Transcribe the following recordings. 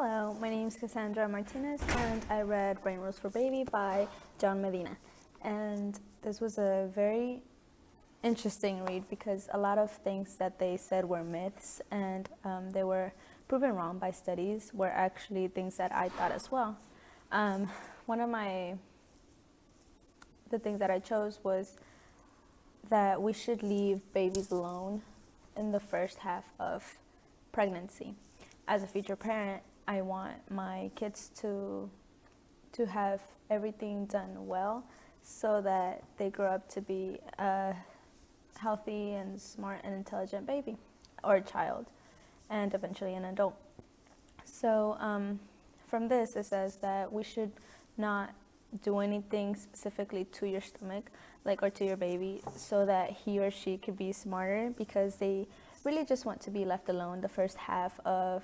Hello, my name is Cassandra Martinez, and I read Brain Rules for Baby by John Medina. And this was a very interesting read because a lot of things that they said were myths and they were proven wrong by studies were actually things that I thought as well. One of the things that I chose was that we should leave babies alone in the first half of pregnancy. As a future parent, I want my kids to have everything done well so that they grow up to be a healthy and smart and intelligent baby or child and eventually an adult. So from this, it says that we should not do anything specifically to your stomach, or to your baby, so that he or she could be smarter, because they really just want to be left alone the first half of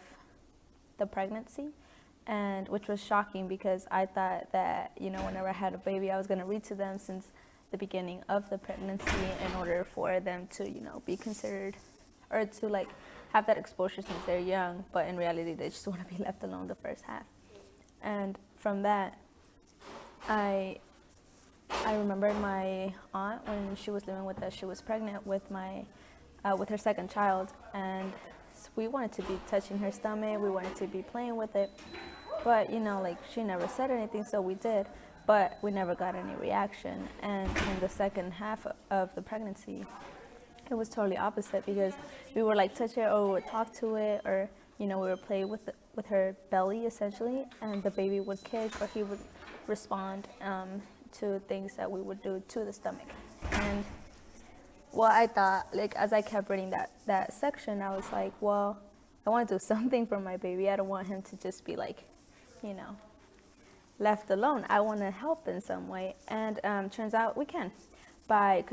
the pregnancy. And which was shocking because I thought that, whenever I had a baby, I was going to read to them since the beginning of the pregnancy in order for them to, be considered or to have that exposure since they're young. But in reality, they just want to be left alone the first half. And from that, I remembered my aunt when she was living with us. She was pregnant with with her second child, and we wanted to be touching her stomach. We wanted to be playing with it, but she never said anything, so we did, but we never got any reaction. And in the second half of the pregnancy, it was totally opposite, because we would touch it, or we would talk to it, or we would play with her belly essentially, and the baby would kick, or he would respond to things that we would do to the stomach. And I thought, as I kept reading that section, I was like, well, I want to do something for my baby. I don't want him to just be left alone. I want to help in some way. And turns out we can, by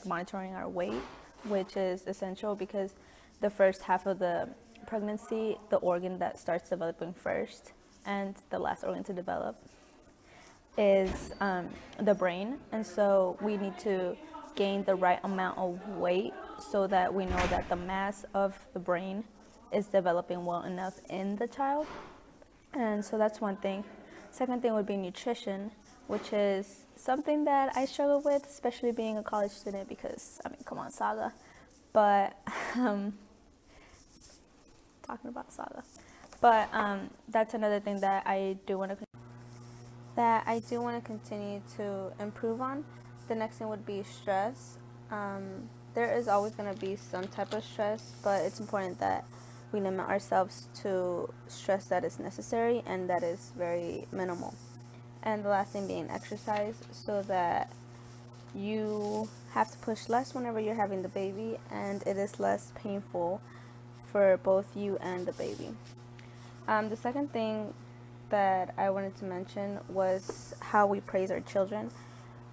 monitoring our weight, which is essential, because the first half of the pregnancy, the organ that starts developing first and the last organ to develop is the brain. And so we need to gain the right amount of weight so that we know that the mass of the brain is developing well enough in the child. And so that's one thing. Second thing would be nutrition, which is something that I struggle with, especially being a college student, because come on, Saga. But talking about Saga. But that's another thing that I do want to continue to improve on. The next thing would be stress. There is always going to be some type of stress, but it's important that we limit ourselves to stress that is necessary and that is very minimal. And the last thing being exercise, so that you have to push less whenever you're having the baby, and it is less painful for both you and the baby. The second thing that I wanted to mention was how we praise our children.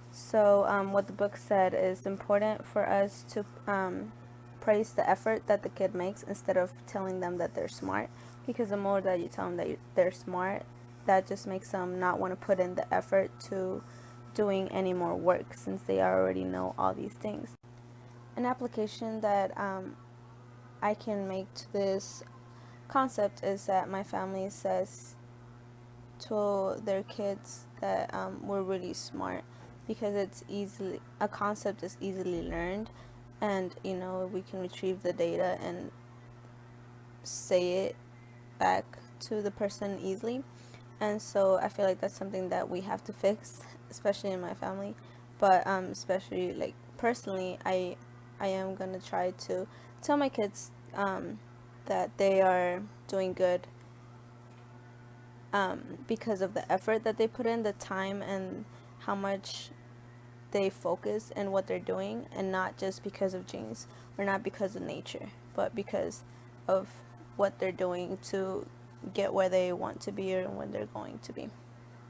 So what the book said is important for us to praise the effort that the kid makes instead of telling them that they're smart, because the more that you tell them that they're smart, that just makes them not want to put in the effort to doing any more work, since they already know all these things. An application that I can make to this concept is that my family says to their kids that we're really smart, because a concept is easily learned, and we can retrieve the data and say it back to the person easily. And so I feel like that's something that we have to fix, especially in my family. But especially personally, I am gonna try to tell my kids that they are doing good because of the effort that they put in, the time, and how much they focus in what they're doing, and not just because of genes or not because of nature, but because of what they're doing to get where they want to be or when they're going to be.